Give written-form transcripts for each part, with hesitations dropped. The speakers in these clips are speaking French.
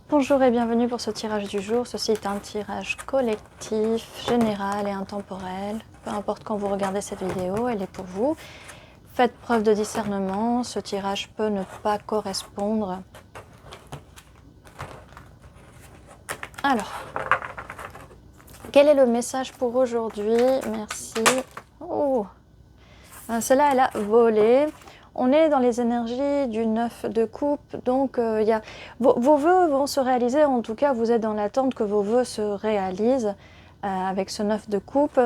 Bonjour et bienvenue pour ce tirage du jour. Ceci est un tirage collectif, général et intemporel. Peu importe quand vous regardez cette vidéo, elle est pour vous. Faites preuve de discernement, ce tirage peut ne pas correspondre. Alors, quel est le message pour aujourd'hui? Merci. Oh, celle-là, elle a volé. On est dans les énergies du 9 de coupe, donc vos vœux vont se réaliser, en tout cas vous êtes dans l'attente que vos vœux se réalisent avec ce 9 de coupe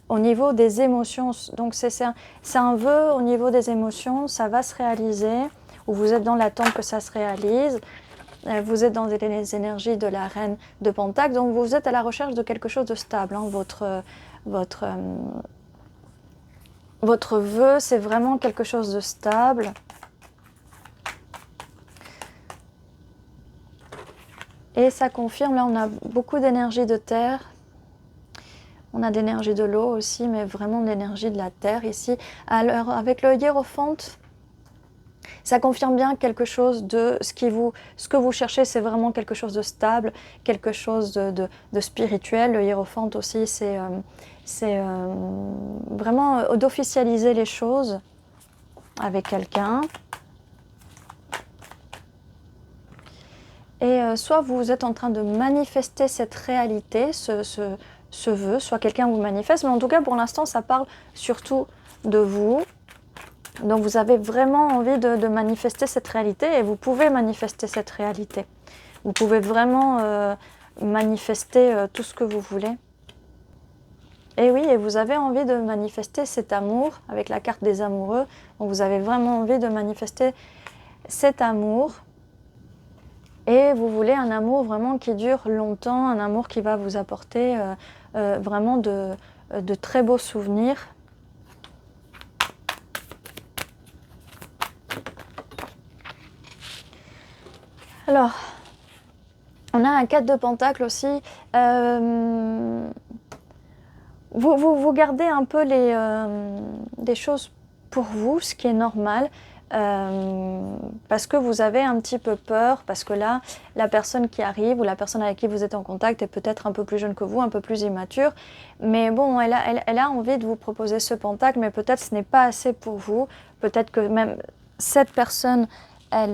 au niveau des émotions. Donc c'est un vœu au niveau des émotions, ça va se réaliser, ou vous êtes dans l'attente que ça se réalise. Vous êtes dans les énergies de la reine de Pentacle, donc vous êtes à la recherche de quelque chose de stable. Hein. Votre vœu, c'est vraiment quelque chose de stable. Et ça confirme, là on a beaucoup d'énergie de terre. On a d'énergie de l'eau aussi, mais vraiment de l'énergie de la terre ici. Alors avec le hiérophante, ça confirme bien quelque chose de ce que vous cherchez, c'est vraiment quelque chose de stable, quelque chose de spirituel. Le hiérophante aussi, c'est vraiment d'officialiser les choses avec quelqu'un. Et soit vous êtes en train de manifester cette réalité, ce vœu, soit quelqu'un vous manifeste, mais en tout cas pour l'instant ça parle surtout de vous. Donc vous avez vraiment envie de manifester cette réalité et vous pouvez manifester cette réalité. Vous pouvez vraiment manifester tout ce que vous voulez. Et oui, et vous avez envie de manifester cet amour avec la carte des amoureux. Donc vous avez vraiment envie de manifester cet amour. Et vous voulez un amour vraiment qui dure longtemps, un amour qui va vous apporter vraiment de très beaux souvenirs. Alors, on a un 4 de Pentacle aussi. Vous gardez un peu des choses pour vous, ce qui est normal. Parce que vous avez un petit peu peur, parce que là, la personne qui arrive ou la personne avec qui vous êtes en contact est peut-être un peu plus jeune que vous, un peu plus immature. Mais bon, elle a envie de vous proposer ce pentacle, mais peut-être ce n'est pas assez pour vous. Peut-être que même cette personne, elle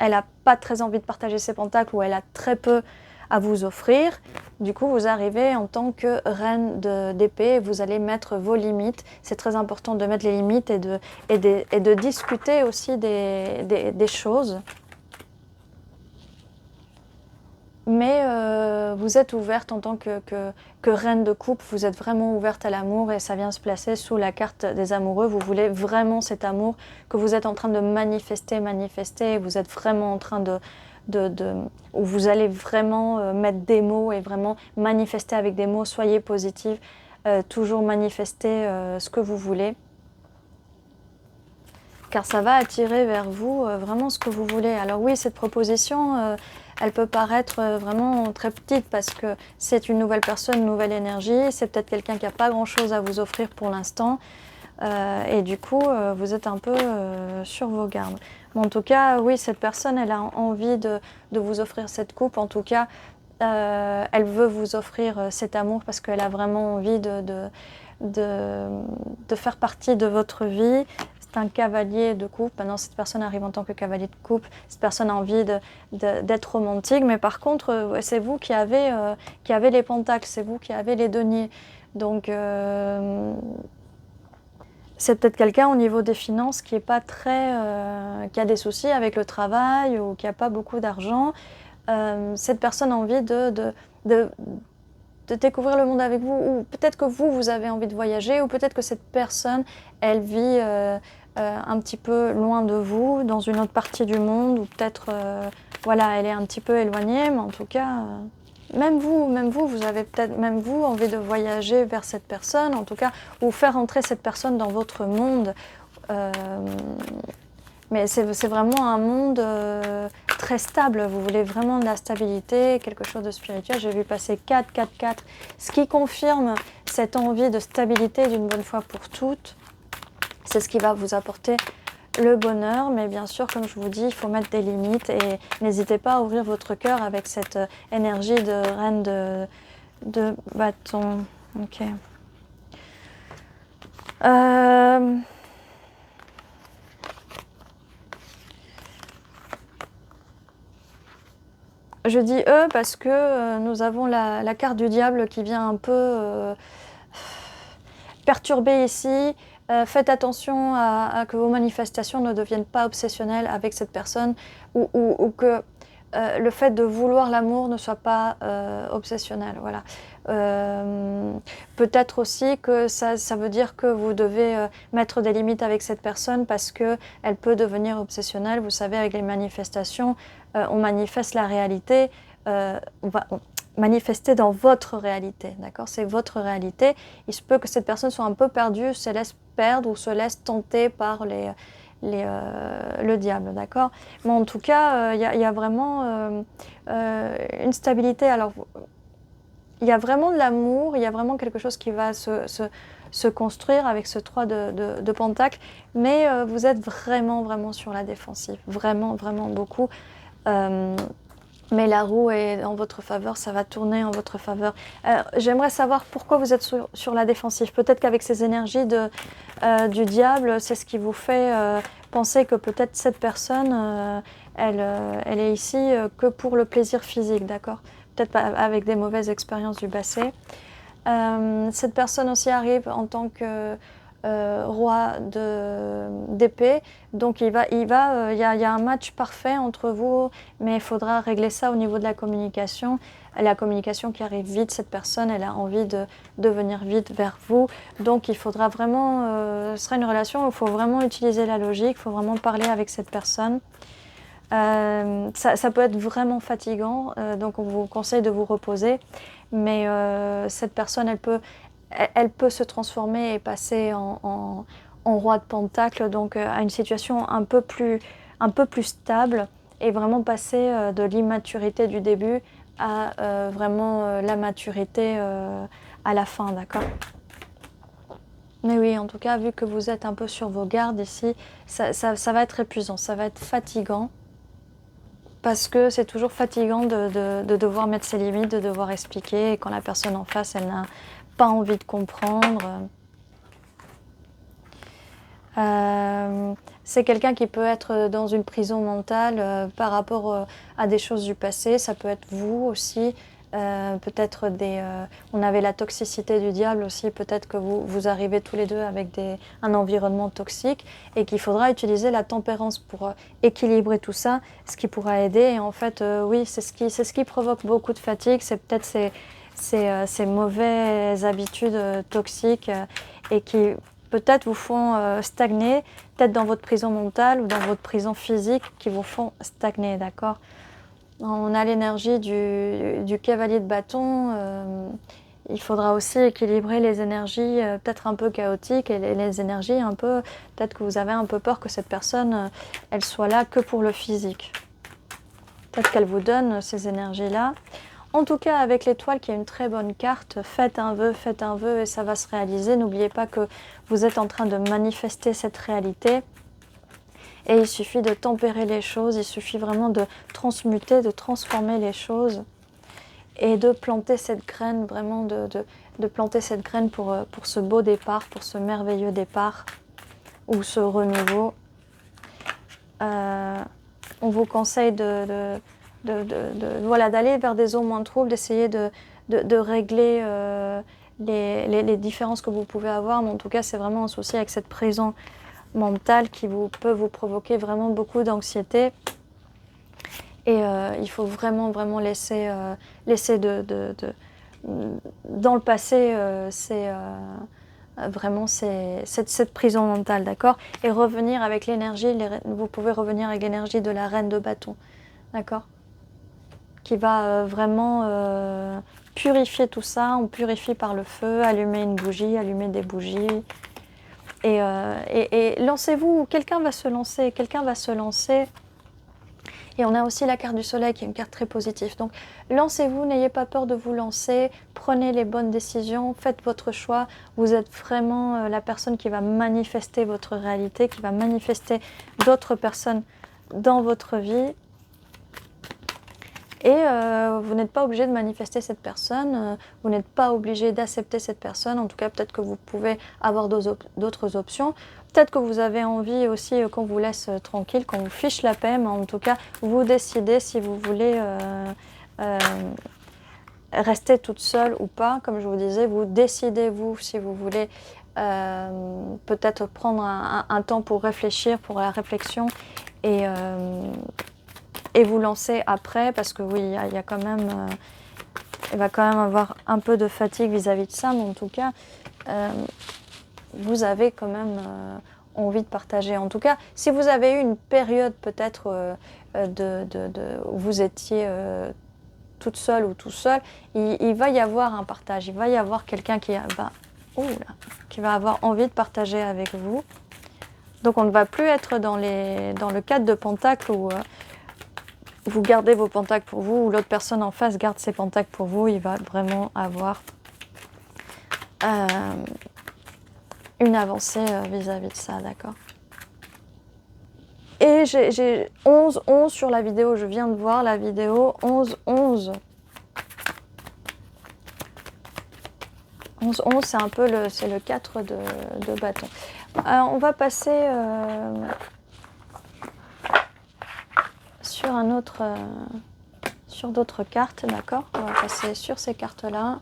n'a pas très envie de partager ses pentacles ou elle a très peu à vous offrir. Du coup, vous arrivez en tant que reine d'épée, vous allez mettre vos limites. C'est très important de mettre les limites et de discuter aussi des choses. Mais vous êtes ouverte en tant que reine de coupe, vous êtes vraiment ouverte à l'amour et ça vient se placer sous la carte des amoureux. Vous voulez vraiment cet amour que vous êtes en train de manifester. Vous êtes vraiment en train où vous allez vraiment mettre des mots et vraiment manifester avec des mots. Soyez positive, toujours manifester ce que vous voulez. Car ça va attirer vers vous vraiment ce que vous voulez. Alors oui, cette proposition, elle peut paraître vraiment très petite parce que c'est une nouvelle personne, une nouvelle énergie. C'est peut-être quelqu'un qui n'a pas grand-chose à vous offrir pour l'instant. Et du coup, vous êtes un peu sur vos gardes. Mais en tout cas, oui, cette personne, elle a envie de vous offrir cette coupe. En tout cas, elle veut vous offrir cet amour parce qu'elle a vraiment envie de faire partie de votre vie. C'est un cavalier de coupe. Maintenant, cette personne arrive en tant que cavalier de coupe. Cette personne a envie d'être romantique. Mais par contre, c'est vous qui avez les pentacles. C'est vous qui avez les deniers. Donc, c'est peut-être quelqu'un au niveau des finances qui est pas très, qui a des soucis avec le travail ou qui n'a pas beaucoup d'argent. Cette personne a envie de découvrir le monde avec vous, ou peut-être que vous avez envie de voyager, ou peut-être que cette personne, elle vit un petit peu loin de vous, dans une autre partie du monde, ou peut-être, voilà, elle est un petit peu éloignée, mais en tout cas, même vous avez peut-être, même vous, envie de voyager vers cette personne, en tout cas, ou faire entrer cette personne dans votre monde. Mais c'est vraiment un monde très stable. Vous voulez vraiment de la stabilité, quelque chose de spirituel. J'ai vu passer 4, 4, 4. Ce qui confirme cette envie de stabilité d'une bonne fois pour toutes. C'est ce qui va vous apporter le bonheur, mais bien sûr, comme je vous dis, il faut mettre des limites et n'hésitez pas à ouvrir votre cœur avec cette énergie de reine de bâton. Ok. Je dis eux parce que nous avons la carte du diable qui vient un peu perturber ici. Faites attention à que vos manifestations ne deviennent pas obsessionnelles avec cette personne ou que le fait de vouloir l'amour ne soit pas obsessionnel. Voilà. Peut-être aussi que ça veut dire que vous devez mettre des limites avec cette personne parce qu'elle peut devenir obsessionnelle. Vous savez, avec les manifestations, on manifeste la réalité. On va manifester dans votre réalité, d'accord? C'est votre réalité. Il se peut que cette personne soit un peu perdue, se laisse perdre ou se laisse tenter par le diable, d'accord? Mais en tout cas, il y a vraiment une stabilité. Alors, il y a vraiment de l'amour, il y a vraiment quelque chose qui va se construire avec ce 3 de Pentacle, mais vous êtes vraiment sur la défensive, vraiment beaucoup. Mais la roue est en votre faveur, ça va tourner en votre faveur. J'aimerais savoir pourquoi vous êtes sur la défensive. Peut-être qu'avec ces énergies du diable, c'est ce qui vous fait penser que peut-être cette personne, elle est ici que pour le plaisir physique, d'accord? Peut-être pas avec des mauvaises expériences du passé. Cette personne aussi arrive en tant que roi d'épée, donc il y a un match parfait entre vous, mais il faudra régler ça au niveau de la communication qui arrive vite. Cette personne, elle a envie de venir vite vers vous, donc il faudra vraiment, ce sera une relation où il faut vraiment utiliser la logique, il faut vraiment parler avec cette personne. Ça peut être vraiment fatigant, donc on vous conseille de vous reposer, mais cette personne, elle peut se transformer et passer en roi de pentacle, donc à une situation un peu plus stable et vraiment passer de l'immaturité du début à vraiment la maturité à la fin, d'accord? Mais oui, en tout cas, vu que vous êtes un peu sur vos gardes ici, ça va être épuisant, ça va être fatigant. Parce que c'est toujours fatigant de devoir mettre ses limites, de devoir expliquer, et quand la personne en face, elle n'a pas envie de comprendre. C'est quelqu'un qui peut être dans une prison mentale par rapport à des choses du passé. Ça peut être vous aussi. Peut-être on avait la toxicité du diable aussi. Peut-être que vous arrivez tous les deux avec un environnement toxique et qu'il faudra utiliser la tempérance pour équilibrer tout ça, ce qui pourra aider. Et en fait, oui, c'est ce qui provoque beaucoup de fatigue. C'est peut-être ces mauvaises habitudes toxiques et qui peut-être vous font stagner, peut-être dans votre prison mentale ou dans votre prison physique qui vous font stagner, d'accord? On a l'énergie du cavalier de bâton. Il faudra aussi équilibrer les énergies peut-être un peu chaotiques et les énergies un peu... Peut-être que vous avez un peu peur que cette personne, elle soit là que pour le physique. Peut-être qu'elle vous donne ces énergies-là. En tout cas, avec l'étoile qui est une très bonne carte, faites un vœu et ça va se réaliser. N'oubliez pas que vous êtes en train de manifester cette réalité. Et il suffit de tempérer les choses, il suffit vraiment de transmuter, de transformer les choses et de planter cette graine, vraiment de planter cette graine pour ce beau départ, pour ce merveilleux départ ou ce renouveau. On vous conseille voilà, d'aller vers des eaux moins troubles, d'essayer de régler les différences que vous pouvez avoir, mais en tout cas c'est vraiment un souci avec cette prison mentale qui peut vous provoquer vraiment beaucoup d'anxiété et il faut vraiment laisser dans le passé vraiment cette prison mentale, d'accord, et revenir avec l'énergie, vous pouvez revenir avec l'énergie de la reine de bâton, d'accord, qui va vraiment purifier tout ça. On purifie par le feu, allumer une bougie, allumer des bougies. Et lancez-vous, quelqu'un va se lancer Et on a aussi la carte du soleil qui est une carte très positive. Donc lancez-vous, n'ayez pas peur de vous lancer, prenez les bonnes décisions, faites votre choix. Vous êtes vraiment la personne qui va manifester votre réalité, qui va manifester d'autres personnes dans votre vie. Et vous n'êtes pas obligé de manifester cette personne, vous n'êtes pas obligé d'accepter cette personne. En tout cas, peut-être que vous pouvez avoir d'autres options. Peut-être que vous avez envie aussi qu'on vous laisse tranquille, qu'on vous fiche la paix, mais en tout cas, vous décidez si vous voulez rester toute seule ou pas. Comme je vous disais, vous décidez, vous, si vous voulez peut-être prendre un temps pour réfléchir, pour la réflexion, et vous lancer après, parce que oui, il y a quand même, il va quand même avoir un peu de fatigue vis-à-vis de ça, mais en tout cas, vous avez quand même envie de partager. En tout cas, si vous avez eu une période peut-être où vous étiez toute seule ou tout seul, il va y avoir un partage, il va y avoir quelqu'un qui va avoir envie de partager avec vous. Donc on ne va plus être dans le cadre de Pentacle où vous gardez vos pentacles pour vous, ou l'autre personne en face garde ses pentacles pour vous. Il va vraiment avoir une avancée vis-à-vis de ça, d'accord? Et j'ai 11-11 sur la vidéo, je viens de voir la vidéo 11-11. 11-11, c'est un peu le 4 de bâton. On va passer sur un autre, sur d'autres cartes, d'accord? On va passer sur ces cartes-là.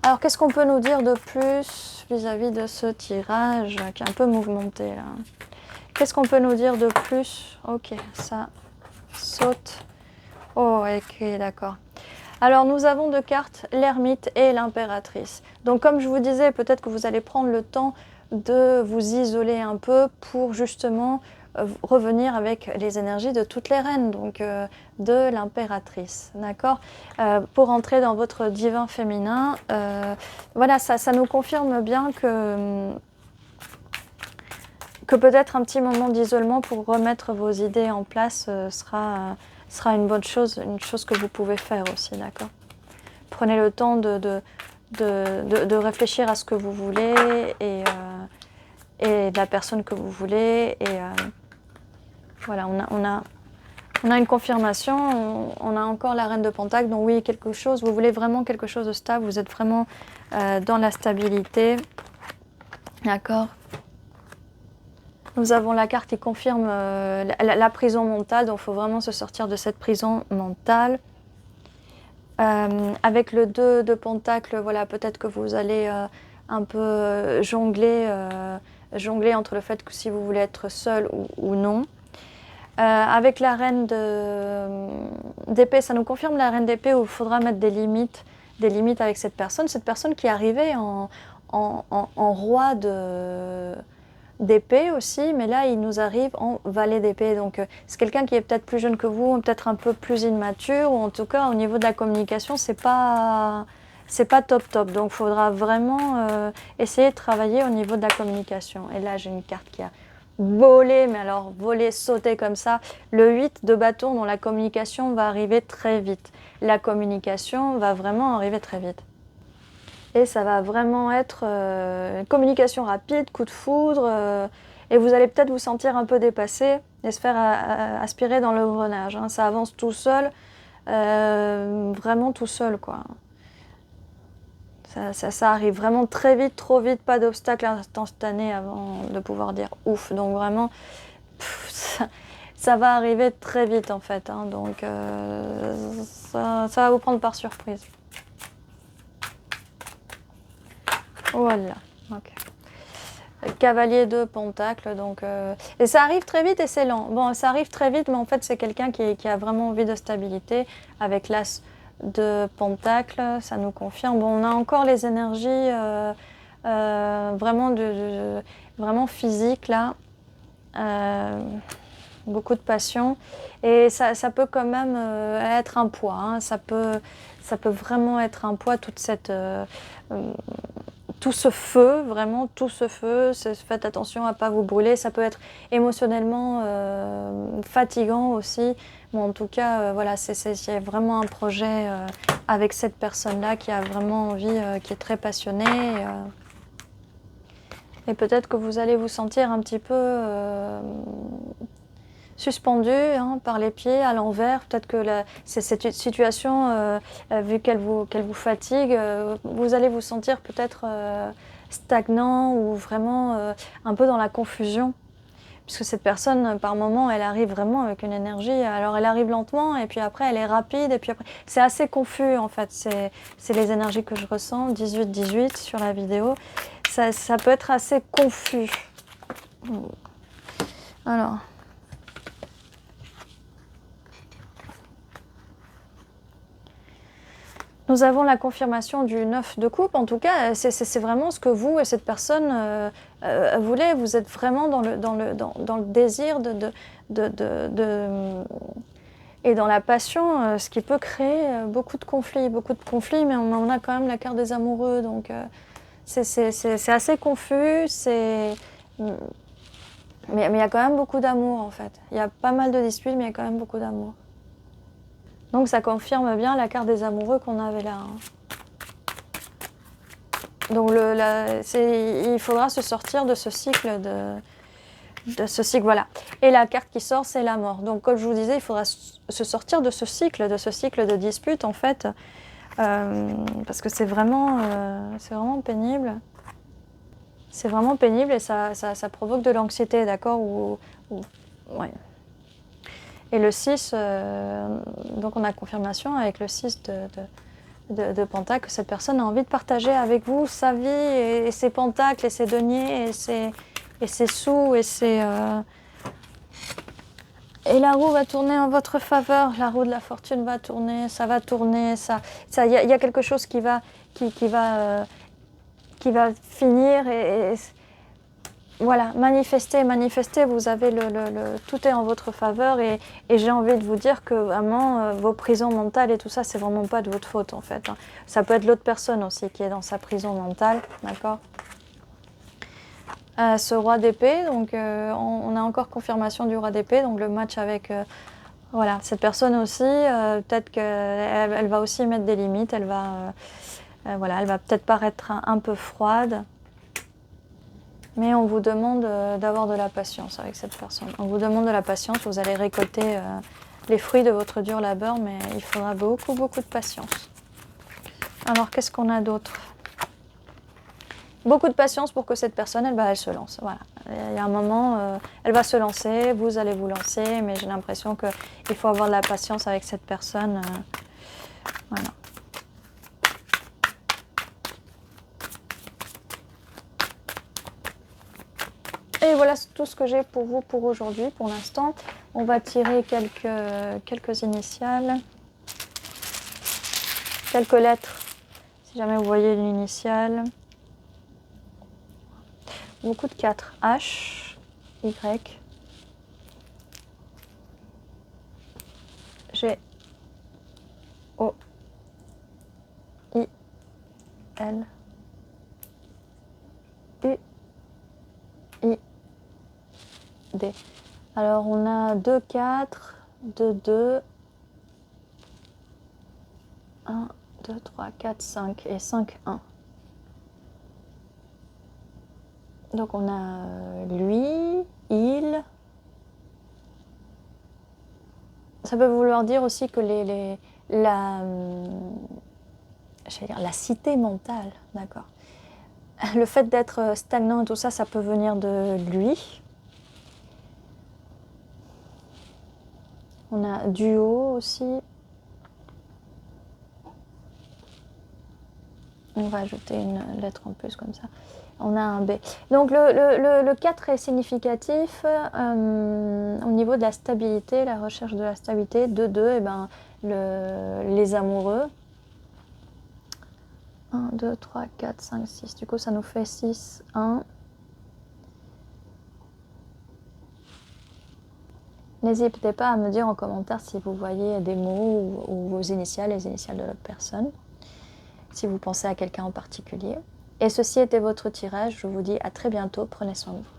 Alors, qu'est-ce qu'on peut nous dire de plus vis-à-vis de ce tirage qui est un peu mouvementé là? Qu'est-ce qu'on peut nous dire de plus? Ok, ça saute. Oh, ok, d'accord. Alors, nous avons deux cartes, l'ermite et l'impératrice. Donc, comme je vous disais, peut-être que vous allez prendre le temps de vous isoler un peu pour justement revenir avec les énergies de toutes les reines, donc de l'impératrice, d'accord? Pour entrer dans votre divin féminin, voilà, ça nous confirme bien que peut-être un petit moment d'isolement pour remettre vos idées en place sera une bonne chose, une chose que vous pouvez faire aussi, d'accord? Prenez le temps de réfléchir à ce que vous voulez et de la personne que vous voulez. Et voilà, on a une confirmation, on a encore la reine de Pentacle, donc oui, quelque chose, vous voulez vraiment quelque chose de stable, vous êtes vraiment dans la stabilité, d'accord? Nous avons la carte qui confirme la prison mentale, donc il faut vraiment se sortir de cette prison mentale. Avec le 2 de Pentacle, voilà, peut-être que vous allez un peu jongler entre le fait que si vous voulez être seul ou non. Avec la reine d'épée, ça nous confirme la reine d'épée où il faudra mettre des limites avec cette personne qui est arrivée en roi d'épée aussi, mais là il nous arrive en valet d'épée, donc c'est quelqu'un qui est peut-être plus jeune que vous, peut-être un peu plus immature, ou en tout cas au niveau de la communication c'est pas top, donc il faudra vraiment essayer de travailler au niveau de la communication. Et là j'ai une carte qui a volé, mais alors volé, sauté comme ça, le 8 de bâton, dont la communication va arriver très vite. La communication va vraiment arriver très vite. Et ça va vraiment être une communication rapide, coup de foudre, et vous allez peut-être vous sentir un peu dépassé et se faire aspirer dans l'engrenage, hein. Ça avance tout seul, vraiment tout seul, quoi. Ça arrive vraiment très vite, trop vite, pas d'obstacle instantané avant de pouvoir dire ouf. Donc vraiment, ça va arriver très vite en fait, hein. Donc ça va vous prendre par surprise. Voilà, ok. Cavalier de Pentacle, donc et ça arrive très vite et c'est lent. Bon, ça arrive très vite, mais en fait c'est quelqu'un qui a vraiment envie de stabilité. Avec l'As de Pentacle, ça nous confirme. Bon, on a encore les énergies vraiment vraiment physiques là, beaucoup de passion, et ça peut quand même être un poids, hein. Ça peut vraiment être un poids, toute tout ce feu, vraiment tout ce feu. Faites attention à ne pas vous brûler. Ça peut être émotionnellement fatigant aussi. Bon, en tout cas, voilà, c'est vraiment un projet avec cette personne-là qui a vraiment envie, qui est très passionnée. Et peut-être que vous allez vous sentir un petit peu suspendu par les pieds à l'envers. Peut-être que cette situation, vu qu'elle vous fatigue, vous allez vous sentir peut-être stagnant ou vraiment un peu dans la confusion. Puisque cette personne, par moment, elle arrive vraiment avec une énergie. Alors, elle arrive lentement et puis après, elle est rapide. Et puis après, c'est assez confus en fait. C'est les énergies que je ressens, 18-18 sur la vidéo. Ça peut être assez confus. Alors. Nous avons la confirmation du 9 de coupe. En tout cas, c'est vraiment ce que vous et cette personne voulez. Vous êtes vraiment dans le désir et dans la passion, ce qui peut créer beaucoup de conflits, mais on a quand même la carte des amoureux. Donc, c'est assez confus. Mais il y a quand même beaucoup d'amour, en fait. Il y a pas mal de disputes, mais il y a quand même beaucoup d'amour. Donc ça confirme bien la carte des amoureux qu'on avait là. Donc il faudra se sortir de ce cycle voilà. Et la carte qui sort, c'est la mort. Donc comme je vous disais, il faudra se sortir de ce cycle de dispute en fait, parce que c'est vraiment pénible. C'est vraiment pénible et ça provoque de l'anxiété, d'accord, ouais. Et le 6, donc on a confirmation avec le 6 de Pentacle que cette personne a envie de partager avec vous sa vie et ses pentacles et ses deniers et ses sous et la roue va tourner en votre faveur, la roue de la fortune va tourner, ça va tourner, il y a quelque chose qui va finir et voilà, manifestez, vous avez tout est en votre faveur et j'ai envie de vous dire que vraiment vos prisons mentales et tout ça, c'est vraiment pas de votre faute en fait. Ça peut être l'autre personne aussi qui est dans sa prison mentale, d'accord. Ce roi d'épée, donc on a encore confirmation du roi d'épée, donc le match avec voilà, cette personne aussi, peut-être qu'elle va aussi mettre des limites, elle va peut-être paraître un peu froide. Mais on vous demande d'avoir de la patience avec cette personne. On vous demande de la patience, vous allez récolter les fruits de votre dur labeur, mais il faudra beaucoup, beaucoup de patience. Alors, qu'est-ce qu'on a d'autre? Beaucoup de patience pour que cette personne, elle se lance. Voilà. Il y a un moment, elle va se lancer, vous allez vous lancer, mais j'ai l'impression qu'il faut avoir de la patience avec cette personne. Voilà. Et voilà tout ce que j'ai pour vous pour aujourd'hui, pour l'instant. On va tirer quelques initiales, quelques lettres, si jamais vous voyez une initiale. Beaucoup de 4. H, Y, G, O, I, L, U, I, D. Alors on a 2, 4, 2, 2, 1, 2, 3, 4, 5 et 5, 1. Donc on a lui, il. Ça peut vouloir dire aussi que la cité mentale, d'accord. Le fait d'être stagnant et tout ça, ça peut venir de lui. On a duo aussi. On va ajouter une lettre en plus comme ça. On a un B. Donc le 4 est significatif au niveau de la stabilité, la recherche de la stabilité. 2, et ben, les amoureux. 1, 2, 3, 4, 5, 6. Du coup, ça nous fait 6, 1. N'hésitez pas à me dire en commentaire si vous voyez des mots ou vos initiales, les initiales de l'autre personne. Si vous pensez à quelqu'un en particulier. Et ceci était votre tirage. Je vous dis à très bientôt. Prenez soin de vous.